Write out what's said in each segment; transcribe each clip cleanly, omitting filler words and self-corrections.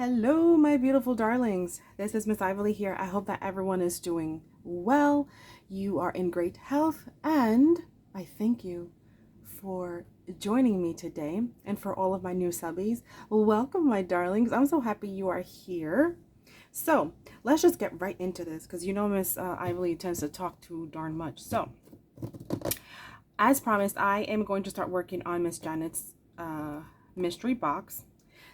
Hello, my beautiful darlings. This is Miss Ivory here. I hope that everyone is doing well. You are in great health, and I thank you for joining me today. And for all of my new subbies, welcome, my darlings. I'm so happy you are here. So let's just get right into this because you know Miss Ivory tends to talk too darn much. So, as promised, I am going to start working on Miss Janet's mystery box.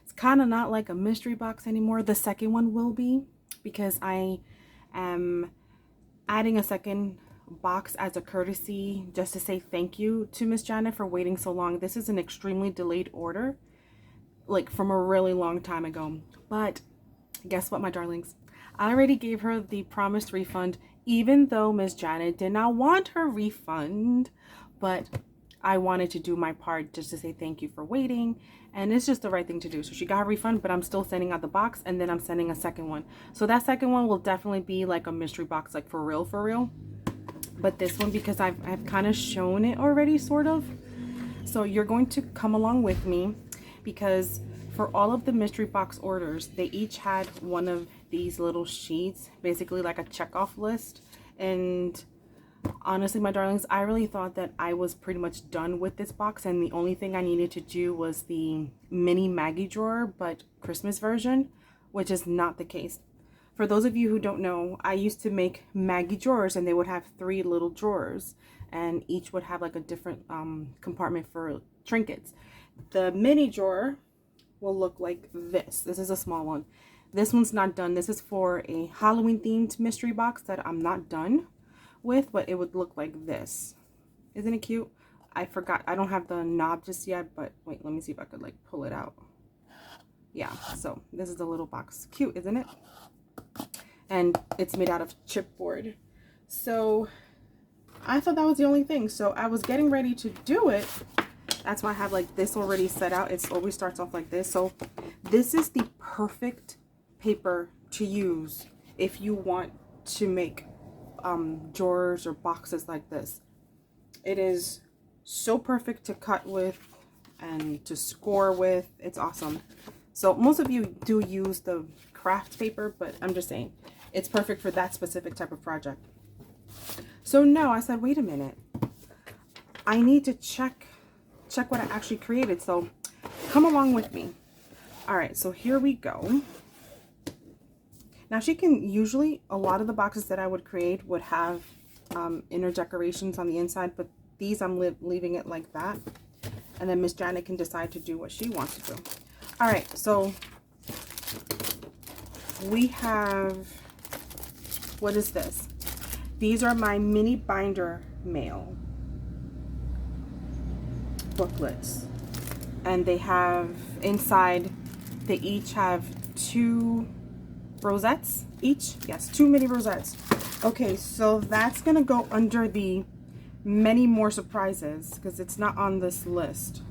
It's kind of not like a mystery box anymore. The second one will be, because I am adding a second box as a courtesy just to say thank you to Miss Janet for waiting so long. This is an extremely delayed order, like from a really long time ago. But guess what, my darlings? I already gave her the promised refund, even though Miss Janet did not want her refund. But I wanted to do my part just to say thank you for waiting, and it's just the right thing to do. So she got her refund, but I'm still sending out the box, and then I'm sending a second one. So that second one will definitely be like a mystery box, like for real. But this one, because I've kind of shown it already, sort of. So you're going to come along with me, because for all of the mystery box orders, they each had one of these little sheets, basically like a checkoff list. And honestly, my darlings, I really thought that I was pretty much done with this box, and the only thing I needed to do was the mini Maggie drawer, but Christmas version, which is not the case. For those of you who don't know, I used to make Maggie drawers, and they would have 3 little drawers, and each would have like a different compartment for trinkets. The mini drawer will look like this. This is a small one. This one's not done. This is for a Halloween themed mystery box that I'm not done with, but it would look like this. Isn't it cute? I forgot, I don't have the knob just yet, but wait, let me see if I could like pull it out. Yeah, so this is the little box. Cute, isn't it? And it's made out of chipboard. So I thought that was the only thing, so I was getting ready to do it. That's why I have like this already set out. It always starts off like this. So this is the perfect paper to use if you want to make drawers or boxes like this. It is so perfect to cut with and to score with. It's awesome. So most of you do use the craft paper, but I'm just saying it's perfect for that specific type of project. So no, I said, wait a minute, I need to check what I actually created. So come along with me. All right, so here we go. Now she can usually, a lot of the boxes that I would create would have inner decorations on the inside, but these I'm leaving it like that. And then Miss Janet can decide to do what she wants to do. All right, so we have, what is this? These are my mini binder mail booklets. And they have inside, they each have 2 rosettes each. Yes, 2 mini rosettes. Okay, so that's gonna go under the many more surprises because it's not on this list.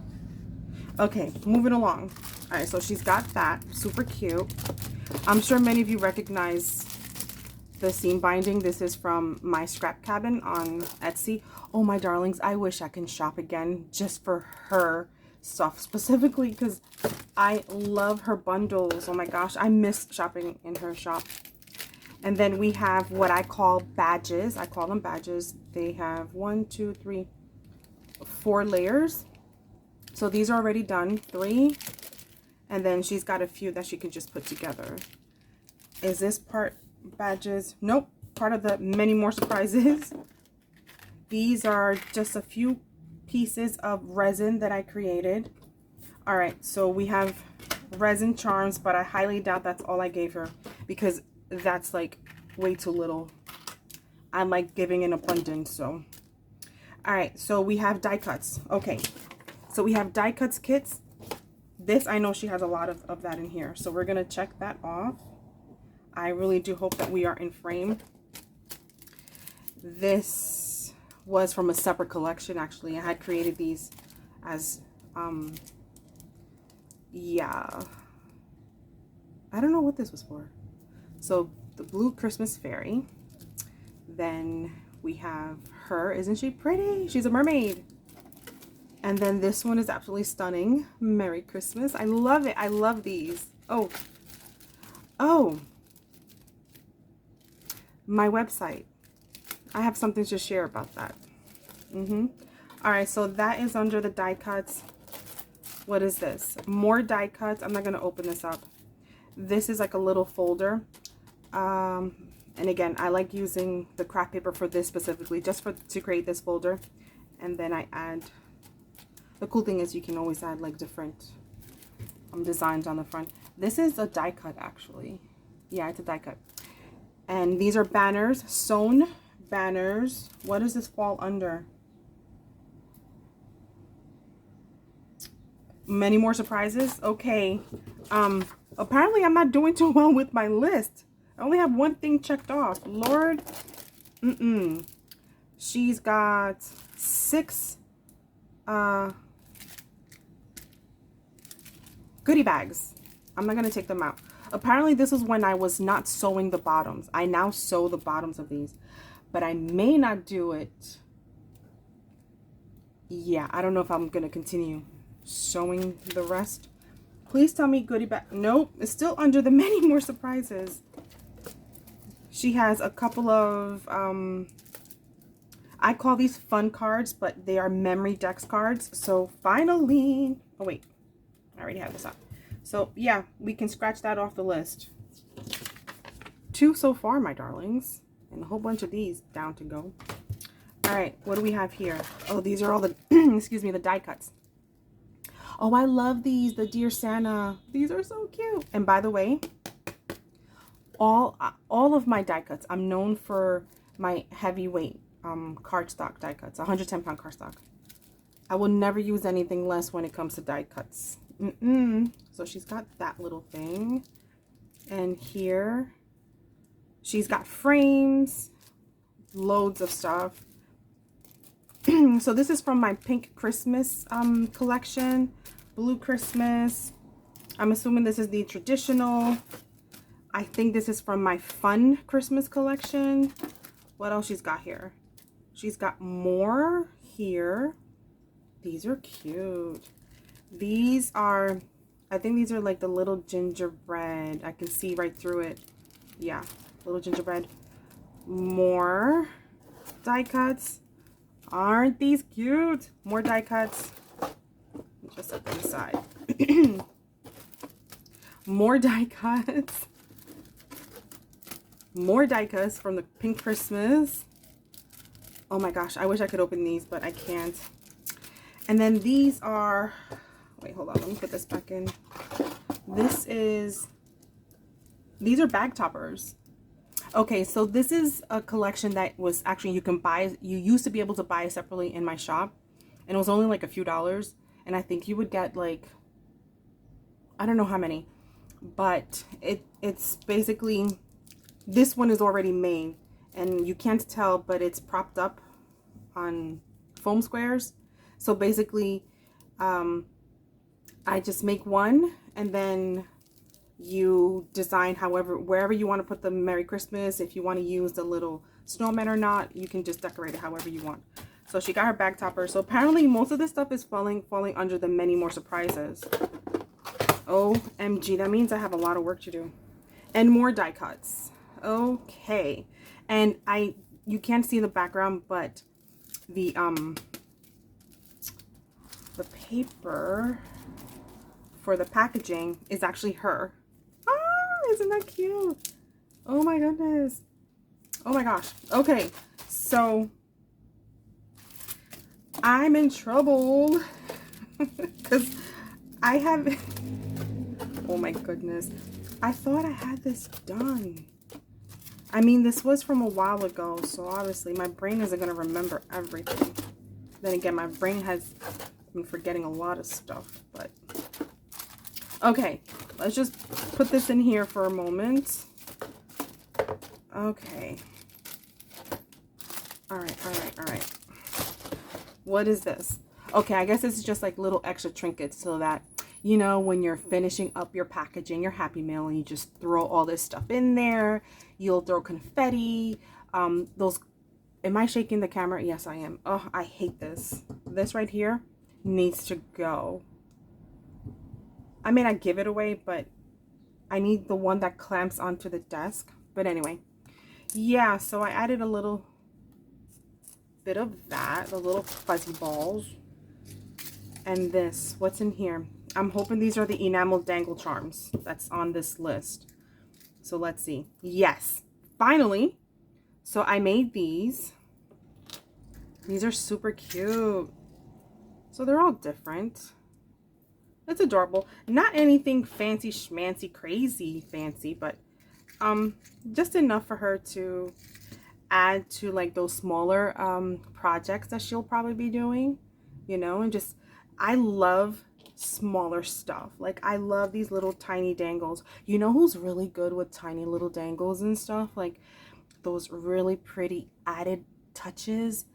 Okay, moving along. All right, so she's got that. Super cute. I'm sure many of you recognize the seam binding. This is from My Scrap Cabin on Etsy. Oh my darlings, I wish I can shop again just for her stuff specifically, because I love her bundles. Oh my gosh, I miss shopping in her shop. And then we have what I call badges. I call them badges. They have 1, 2, 3, 4 layers. So these are already done, 3. And then she's got a few that she can just put together. Is this part badges? Nope, part of the many more surprises. These are just a few pieces of resin that I created. All right, so we have resin charms, but I highly doubt that's all I gave her, because that's like way too little. I like giving in abundance. So all right, so we have die cuts. Okay, so we have die cuts kits. This, I know she has a lot of that in here, so we're gonna check that off. I really do hope that we are in frame. This was from a separate collection, actually. I had created these as yeah, I don't know what this was for. So the blue Christmas fairy. Then we have her. Isn't she pretty? She's a mermaid. And then this one is absolutely stunning. Merry Christmas. I love it. I love these. Oh, Oh, my website. I have something to share about that. All right, so that is under the die cuts. What is this? More die cuts. I'm not going to open this up. This is like a little folder. And again, I like using the craft paper for this specifically, just to create this folder. And then I add, the cool thing is you can always add like different designs on the front. This is a die cut actually. Yeah, it's a die cut. And these are banners, sewn banners. What does this fall under? Many more surprises. Okay. Apparently I'm not doing too well with my list. I only have one thing checked off. Lord. She's got 6 goodie bags. I'm not gonna take them out. Apparently this was when I was not sewing the bottoms. I now sew the bottoms of these, but I may not do it. Yeah, I don't know if I'm gonna continue sewing the rest. Please tell me goodie bag. Nope, it's still under the many more surprises. She has a couple of I call these fun cards, but they are memory dex cards. So finally, oh wait, I already have this up. So yeah, we can scratch that off the list. 2 so far, my darlings, and a whole bunch of these down to go. All right, what do we have here? Oh, these are all the, excuse me, the die cuts. Oh, I love these, the Dear Santa. These are so cute. And by the way, all of my die cuts, I'm known for my heavyweight cardstock die cuts, 110-pound cardstock. I will never use anything less when it comes to die cuts. So she's got that little thing. And here, she's got frames, loads of stuff. So this is from my Pink Christmas collection, Blue Christmas. I'm assuming this is the traditional. I think this is from my Fun Christmas collection. What else she's got here? She's got more here. These are cute. These are, I think these are like the little gingerbread. I can see right through it. Yeah, little gingerbread. More die cuts. Aren't these cute? More die cuts. Just set them aside. More die cuts. More die cuts from the Pink Christmas. Oh my gosh, I wish I could open these, but I can't. And then these are, wait, hold on, let me put this back in. These are bag toppers. Okay, so this is a collection that was actually, you used to be able to buy separately in my shop, and it was only like a few dollars, and I think you would get like, I don't know how many, but it's basically, this one is already made, and you can't tell, but it's propped up on foam squares. So basically, I just make one, and then you design wherever you want to put the Merry Christmas. If you want to use the little snowman or not, you can just decorate it however you want. So she got her bag topper. So apparently most of this stuff is falling under the many more surprises. OMG, that means I have a lot of work to do. And more die cuts. Okay. And you can't see the background, but the paper for the packaging is actually her. Ah, isn't that cute? Oh my goodness. Oh my gosh. Okay, so I'm in trouble because I have, oh my goodness, I thought I had this done. I mean, this was from a while ago, so obviously my brain isn't going to remember everything. Then again, my brain has been forgetting a lot of stuff, but okay, let's just put this in here for a moment. Okay. All right. What is this? Okay, I guess this is just like little extra trinkets so that, you know, when you're finishing up your packaging, your Happy Mail, and you just throw all this stuff in there, you'll throw confetti. Am I shaking the camera? Yes, I am. Oh, I hate this. This right here needs to go. I may not give it away, but I need the one that clamps onto the desk. But anyway, yeah, so I added a little bit of that, the little fuzzy balls. And this, what's in here? I'm hoping these are the enamel dangle charms that's on this list. So let's see. Yes, finally. So I made these. These are super cute. So they're all different. It's adorable. Not anything fancy schmancy crazy fancy, but just enough for her to add to like those smaller projects that she'll probably be doing, you know. And just, I love smaller stuff. Like I love these little tiny dangles. You know who's really good with tiny little dangles and stuff, like those really pretty added touches?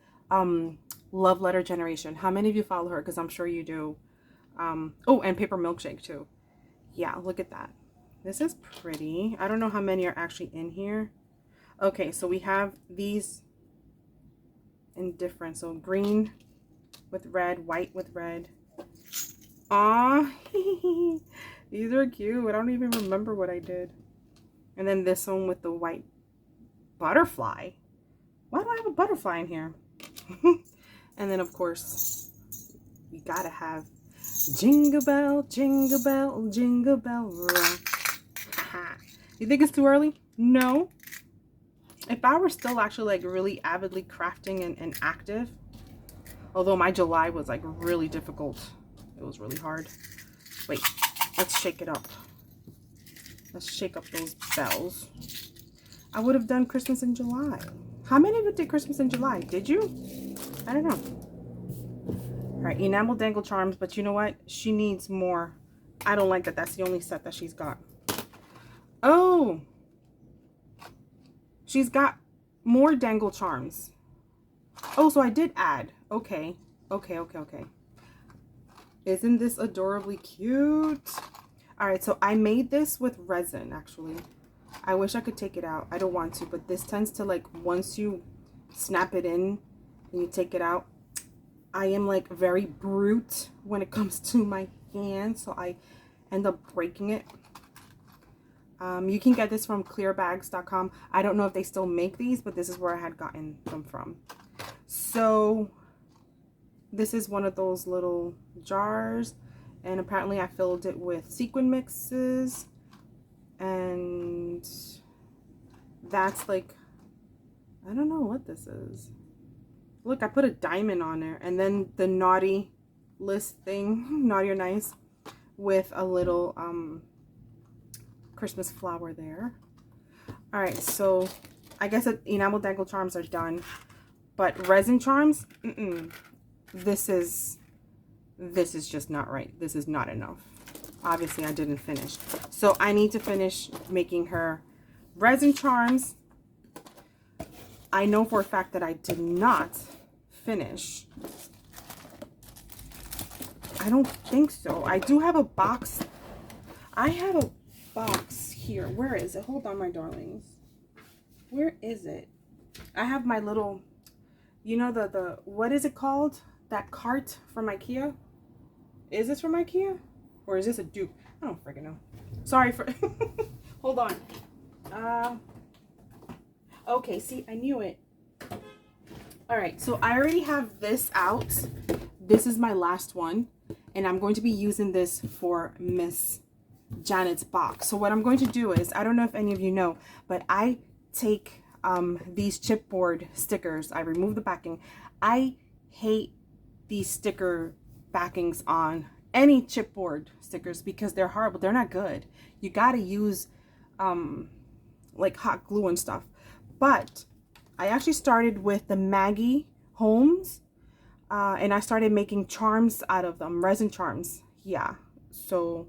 Love Letter Generation. How many of you follow her? Because I'm sure you do. Oh, and Paper Milkshake too. Yeah, look at that. This is pretty. I don't know how many are actually in here. Okay, so we have these in different. So green with red, white with red. Aw, these are cute. I don't even remember what I did. And then this one with the white butterfly. Why do I have a butterfly in here? And then, of course, we gotta have Jingle Bell, Jingle Bell, Jingle Bell Rock. You think it's too early? No. If I were still actually like really avidly crafting and active, although my July was like really difficult. It was really hard. Wait, let's shake it up. Let's shake up those bells. I would have done Christmas in July. How many of you did Christmas in July? Did you? I don't know. All right, enamel dangle charms, but you know what? She needs more. I don't like that. That's the only set that she's got. Oh, she's got more dangle charms. Oh, so I did add. Okay. Okay. Isn't this adorably cute? All right, so I made this with resin, actually. I wish I could take it out. I don't want to, but this tends to, like, once you snap it in and you take it out, I am like very brute when it comes to my hand, so I end up breaking it. You can get this from clearbags.com. I don't know if they still make these, but this is where I had gotten them from. So this is one of those little jars, and apparently I filled it with sequin mixes, and that's like, I don't know what this is. Look, I put a diamond on there, and then the naughty list thing, naughty or nice, with a little Christmas flower there. All right, so I guess enamel dangle charms are done, but resin charms, this is just not right. This is not enough. Obviously, I didn't finish, so I need to finish making her resin charms. I know for a fact that I did not finish. I don't think so. I do have a box. I have a box here. Where is it? Hold on, my darlings. Where is it? I have my little, you know, the what is it called? That cart from IKEA? Is this from IKEA? Or is this a dupe? I don't freaking know. Sorry for... Hold on. Okay, see, I knew it. All right, so I already have this out. This is my last one, and I'm going to be using this for Miss Janet's box. So what I'm going to do is, I don't know if any of you know, but I take these chipboard stickers. I remove the backing. I hate these sticker backings on any chipboard stickers because they're horrible. They're not good. You got to use like hot glue and stuff. But I actually started with the Maggie Holmes, and I started making charms out of them, resin charms. Yeah, so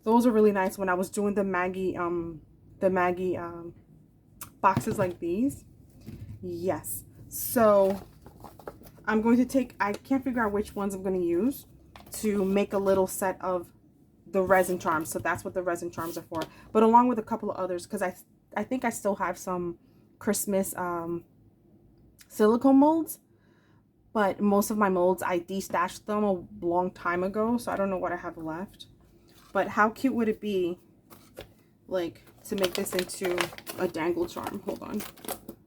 those are really nice when I was doing the Maggie boxes like these. Yes, so I'm going to take, I can't figure out which ones I'm going to use to make a little set of the resin charms. So that's what the resin charms are for, but along with a couple of others, because I think I still have some Christmas silicone molds, but most of my molds I destashed them a long time ago, so I don't know what I have left. But how cute would it be like to make this into a dangle charm. Hold on.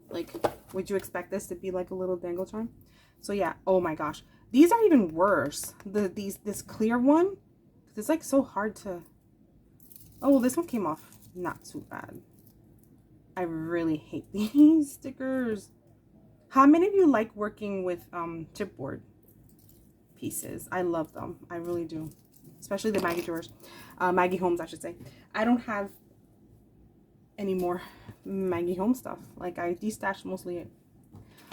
Like, would you expect this to be like a little dangle charm? So yeah, oh my gosh. These are even worse. This clear one, it's like so hard to, oh, well, this one came off not too bad. I really hate these stickers. How many of you like working with chipboard pieces? I love them. I really do. Especially the Maggie drawers. Maggie Holmes, I should say. I don't have any more Maggie Holmes stuff. Like, I destashed mostly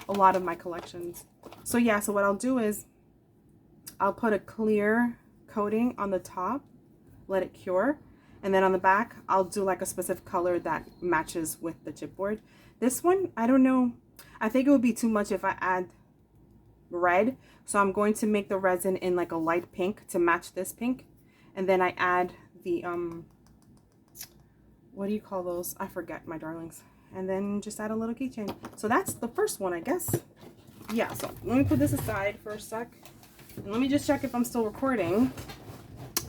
a lot of my collections. So yeah, so what I'll do is I'll put a clear coating on the top, let it cure, and then on the back I'll do like a specific color that matches with the chipboard. This one, I don't know, I think it would be too much if I add red, so I'm going to make the resin in like a light pink to match this pink, and then I add the what do you call those? I forget, my darlings. And then just add a little keychain. So that's the first one, I guess. Yeah, so let me put this aside for a sec. And let me just check if I'm still recording.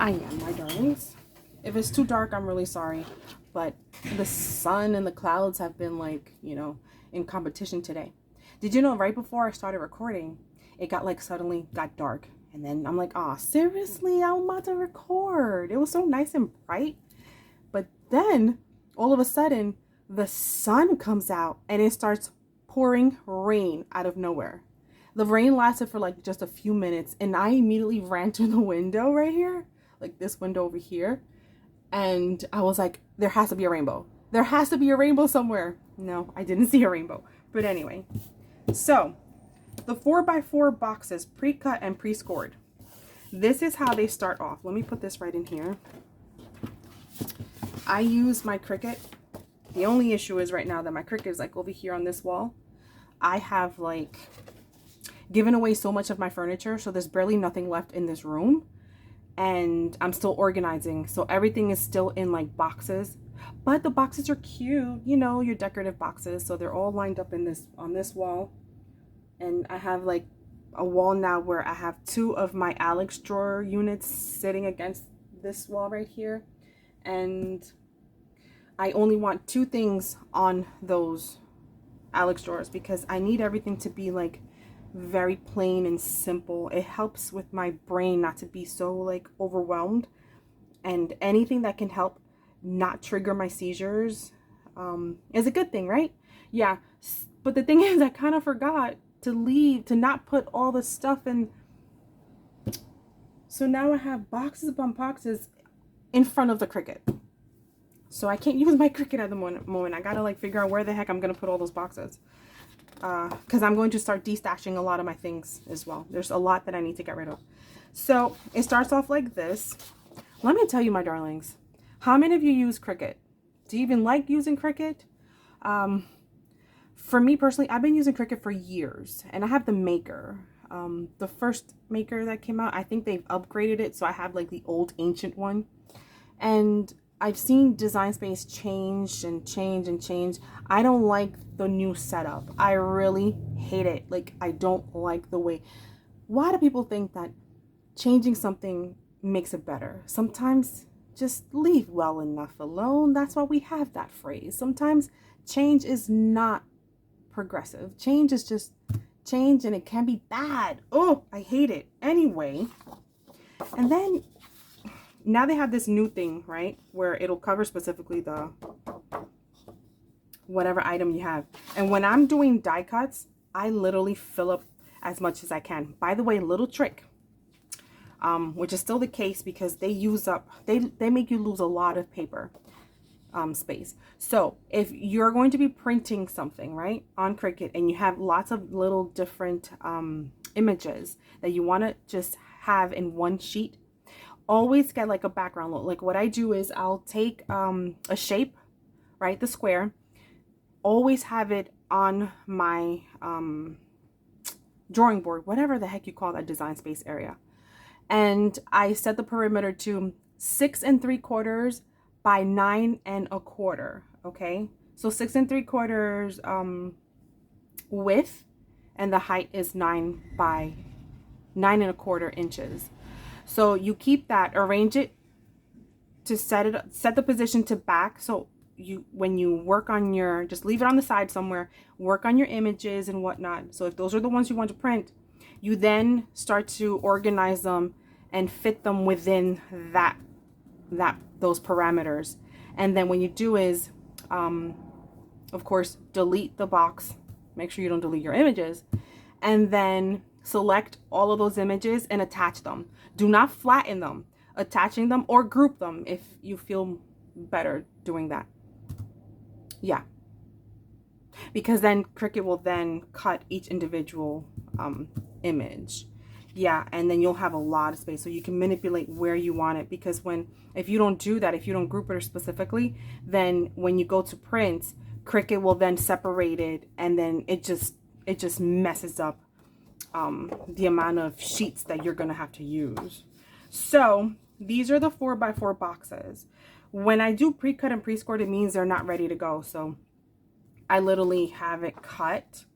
I am, my darlings. If it's too dark, I'm really sorry. But the sun and the clouds have been like, you know, in competition today. Did you know right before I started recording, it got like suddenly got dark. And then I'm like, oh, seriously, I'm about to record. It was so nice and bright. But then all of a sudden the sun comes out and it starts pouring rain out of nowhere. The rain lasted for like just a few minutes and I immediately ran to the window right here, like this window over here. And I was like, there has to be a rainbow. There has to be a rainbow somewhere. No, I didn't see a rainbow. But anyway, so the 4x4 boxes, pre-cut and pre-scored. This is how they start off. Let me put this right in here. I use my Cricut. The only issue is right now that my Cricut is like over here on this wall. I have like given away so much of my furniture, so there's barely nothing left in this room. And I'm still organizing, so everything is still in like boxes. But the boxes are cute, you know, your decorative boxes. So they're all lined up in this on this wall. And I have like a wall now where I have 2 of my Alex drawer units sitting against this wall right here. And I only want 2 things on those Alex drawers because I need everything to be like very plain and simple. It helps with my brain not to be so like overwhelmed, and anything that can help not trigger my seizures is a good thing, right? Yeah, but the thing is, I kind of forgot to not put all the stuff in. So now I have boxes upon boxes in front of the Cricut. So I can't use my Cricut at the moment. I gotta like figure out where the heck I'm gonna put all those boxes. Because I'm going to start destashing a lot of my things as well. There's a lot that I need to get rid of. So it starts off like this. Let me tell you, my darlings, how many of you use Cricut? Do you even like using Cricut? For me personally, I've been using Cricut for years, and I have the Maker. The first Maker that came out, I think they've upgraded it, so I have like the old ancient one. And I've seen Design Space change and change and change. I don't like the new setup. I really hate it. Like, I don't like the way. Why do people think that changing something makes it better? Sometimes just leave well enough alone. That's why we have that phrase. Sometimes change is not progressive. Change is just change, and it can be bad. Oh, I hate it. Anyway, and then now they have this new thing, right, where it'll cover specifically the whatever item you have. And when I'm doing die cuts, I literally fill up as much as I can. By the way, little trick, which is still the case because they use up, they make you lose a lot of paper space. So if you're going to be printing something, right, on Cricut, and you have lots of little different images that you want to just have in one sheet, always get like a background look. Like what I do is I'll take a shape, right, the square, always have it on my drawing board, whatever the heck you call that Design Space area, and I set the perimeter to 6 3/4 by 9 1/4. Okay, so 6 3/4 width, and the height is 9 by 9 1/4 inches. So you keep that, arrange it to set the position to back. So when you work on your, just leave it on the side somewhere, work on your images and whatnot. So if those are the ones you want to print, you then start to organize them and fit them within those parameters. And then when you do is, of course, delete the box. Make sure you don't delete your images. And then select all of those images and attach them. Do not flatten them. Attaching them or group them if you feel better doing that. Yeah. Because then Cricut will then cut each individual image. Yeah, and then you'll have a lot of space so you can manipulate where you want it. Because if you don't do that, if you don't group it specifically, then when you go to print, Cricut will then separate it, and then it just messes up the amount of sheets that you're gonna have to use. So these are the 4x4 boxes. When I do pre-cut and pre-scored, it means they're not ready to go. So I literally have it cut,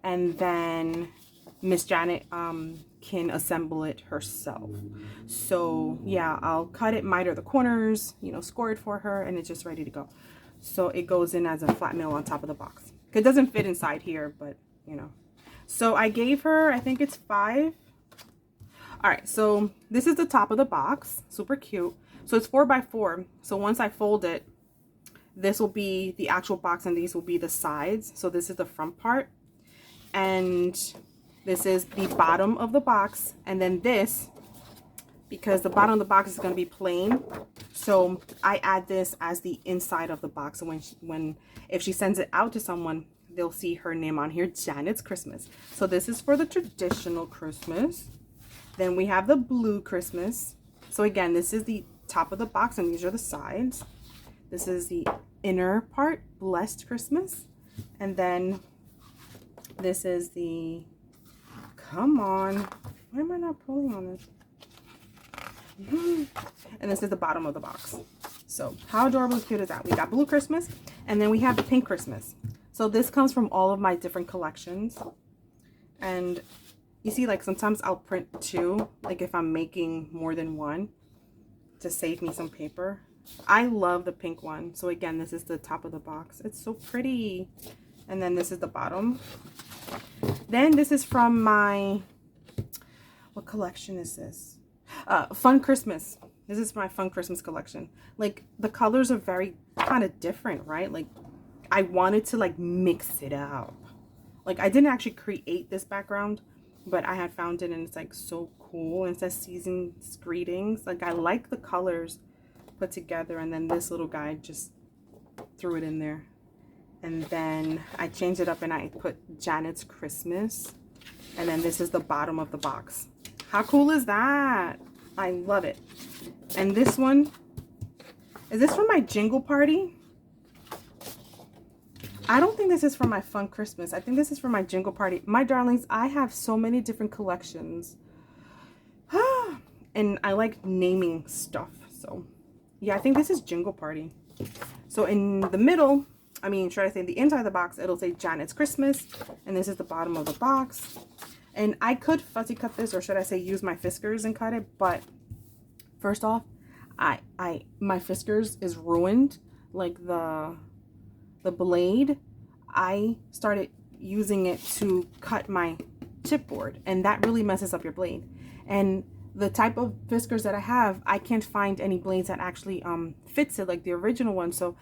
and then Miss Janet can assemble it herself. So yeah, I'll cut it, miter the corners, you know, score it for her, and it's just ready to go. So it goes in as a flat mail on top of the box. It doesn't fit inside here, but you know. So I gave her, I think it's 5. All right, so this is the top of the box, super cute. So it's 4x4. So once I fold it, this will be the actual box and these will be the sides. So this is the front part, and this is the bottom of the box. And then this, because the bottom of the box is going to be plain, so I add this as the inside of the box. So if she sends it out to someone, they'll see her name on here, Janet's Christmas. So this is for the traditional Christmas. Then we have the blue Christmas. So again, this is the top of the box and these are the sides. This is the inner part, blessed Christmas. And then this is the, come on, why am I not pulling on this? And this is the bottom of the box. So how adorable and cute is that? We got blue Christmas, and then we have the pink Christmas. So this comes from all of my different collections. And you see, like sometimes I'll print 2, like if I'm making more than one, to save me some paper. I love the pink one. So again, this is the top of the box. It's so pretty. And then this is the bottom. Then this is from my, what collection is this? Fun Christmas. This is my Fun Christmas collection. Like the colors are very kind of different, right? Like I wanted to like mix it up. Like I didn't actually create this background, but I had found it and it's like so cool. And it says Season's Greetings. Like I like the colors put together, and then this little guy just threw it in there. And then I changed it up and I put Janet's Christmas. And then this is the bottom of the box. How cool is that? I love it. And this one, is this from my Jingle Party? I don't think this is from my Fun Christmas. I think this is from my Jingle Party. My darlings, I have so many different collections. And I like naming stuff. So yeah, I think this is Jingle Party. So in the middle, I mean, should I say the inside of the box, it'll say Janet's Christmas. And this is the bottom of the box. And I could fuzzy cut this, or should I say use my Fiskars and cut it. But first off, my Fiskars is ruined. Like the blade, I started using it to cut my chipboard, and that really messes up your blade. And the type of Fiskars that I have, I can't find any blades that actually fits it like the original one. So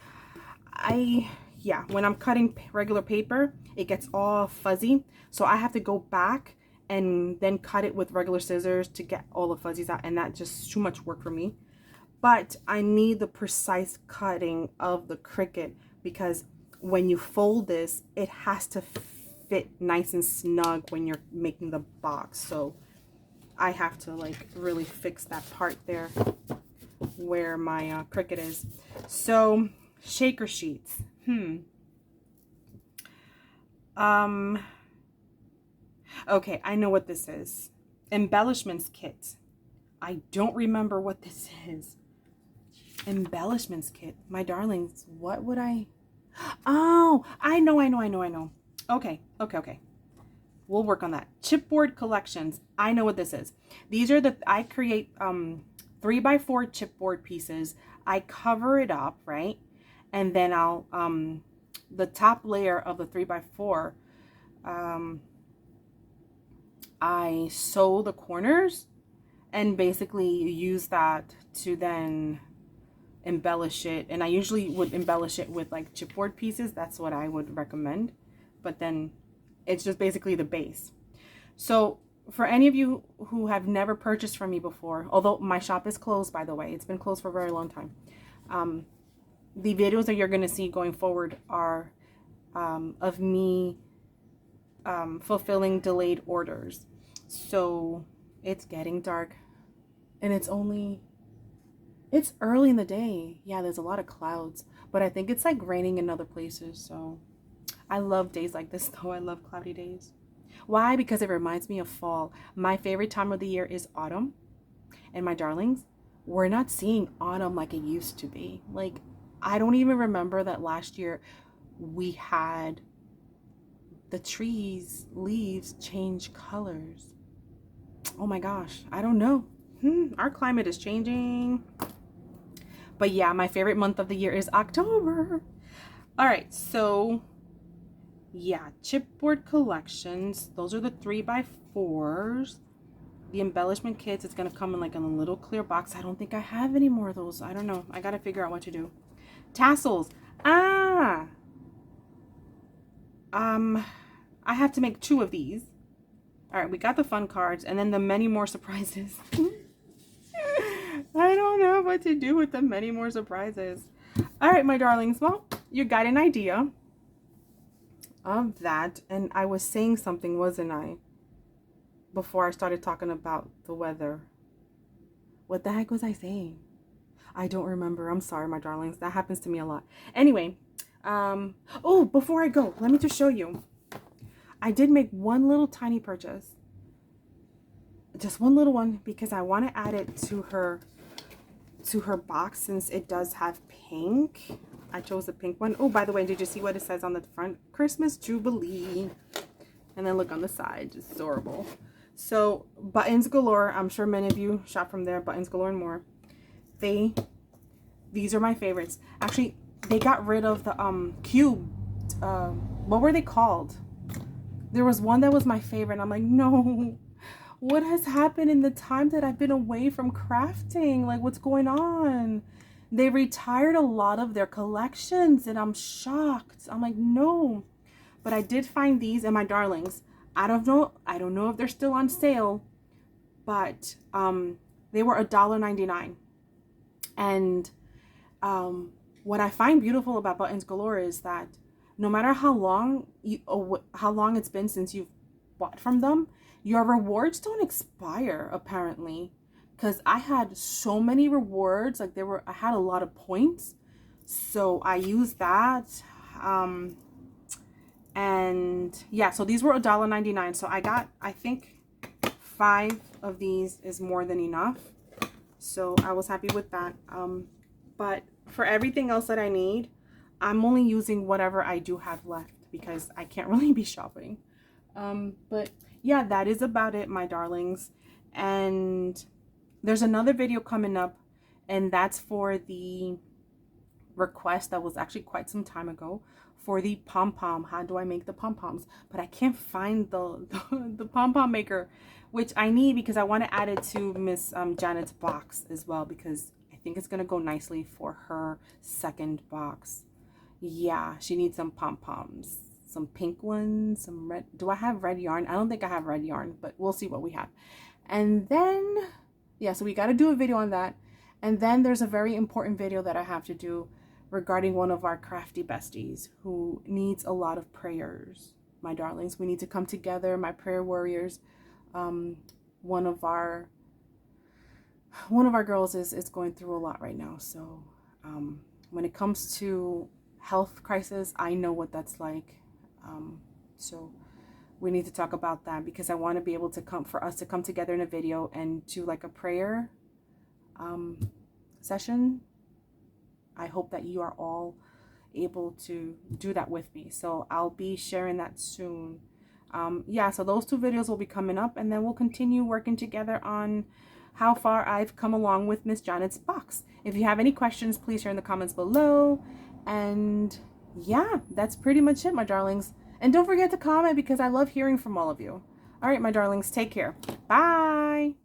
yeah, when I'm cutting regular paper, it gets all fuzzy. So I have to go back and then cut it with regular scissors to get all the fuzzies out, and that's just too much work for me. But I need the precise cutting of the Cricut, because when you fold this, it has to fit nice and snug when you're making the box. So I have to like really fix that part there where my Cricut is. So shaker sheets. Okay, I know what this is. Embellishments kit. I don't remember what this is. Embellishments kit. My darlings, what would I... Oh, I know. Okay. We'll work on that. Chipboard collections. I know what this is. These are I create 3x4 chipboard pieces I cover it up, right? And then I'll, the top layer of the 3x4, I sew the corners and basically use that to then embellish it. And I usually would embellish it with like chipboard pieces. That's what I would recommend. But then it's just basically the base. So for any of you who have never purchased from me before, although my shop is closed, by the way, it's been closed for a very long time. The videos that you're going to see going forward are of me fulfilling delayed orders. So it's getting dark and it's early in the day. Yeah, there's a lot of clouds, but I think it's like raining in other places. So I love days like this though. I love cloudy days. Why? Because it reminds me of fall. My favorite time of the year is autumn. And my darlings, we're not seeing autumn like it used to be. Like, I don't even remember that last year we had the trees, leaves change colors. Oh my gosh, I don't know. Our climate is changing. But yeah, my favorite month of the year is October. All right, so yeah, chipboard collections. Those are the 3x4s. The embellishment kits, it's going to come in like in a little clear box. I don't think I have any more of those. I don't know. I got to figure out what to do. Tassels. I have to make 2 of these. All right, we got the fun cards and then the many more surprises. I don't know what to do with the many more surprises. All right, my darlings. Well, you got an idea of that. And I was saying something, wasn't I? Before I started talking about the weather. What the heck was I saying? I don't remember. I'm sorry, my darlings. That happens to me a lot. Anyway, oh, before I go, let me just show you. I did make one little tiny purchase. Just one little one because I want to add it to her box since it does have pink. I chose the pink one. Oh, by the way, did you see what it says on the front? Christmas Jubilee. And then look on the side. Just adorable. So, Buttons Galore. I'm sure many of you shop from there. Buttons Galore and more. These are my favorites. Actually, they got rid of the cube. What were they called? There was one that was my favorite. And I'm like, no. What has happened in the time that I've been away from crafting? Like, what's going on? They retired a lot of their collections and I'm shocked. I'm like, no. But I did find these, and my darlings, I don't know if they're still on sale, but they were $1.99. And what I find beautiful about Buttons Galore is that no matter how long it's been since you've bought from them, your rewards don't expire apparently. Because I had so many rewards, like I had a lot of points, so I used that. And yeah, so these were $1.99. So I got, I think 5 of these is more than enough. So I was happy with that. But for everything else that I need, I'm only using whatever I do have left because I can't really be shopping. But yeah, that is about it, my darlings. And there's another video coming up, and that's for the request that was actually quite some time ago for the pom-pom. How do I make the pom-poms? But I can't find the pom-pom maker, which I need because I want to add it to Miss Janet's box as well, because I think it's going to go nicely for her second box. Yeah, she needs some pom-poms, some pink ones, some red. Do I have red yarn? I don't think I have red yarn, but we'll see what we have. And then, yeah, so we got to do a video on that. And then there's a very important video that I have to do regarding one of our crafty besties who needs a lot of prayers. My darlings, we need to come together, my prayer warriors. One of our girls is going through a lot right now. So when it comes to health crisis, I know what that's like. So we need to talk about that because I want to be able to for us to come together in a video and do like a prayer session. I hope that you are all able to do that with me. So I'll be sharing that soon. Yeah, so those 2 videos will be coming up, and then we'll continue working together on how far I've come along with Miss Janet's box. If you have any questions, please share in the comments below. And yeah, that's pretty much it, my darlings. And don't forget to comment because I love hearing from all of you. All right, my darlings, take care. Bye.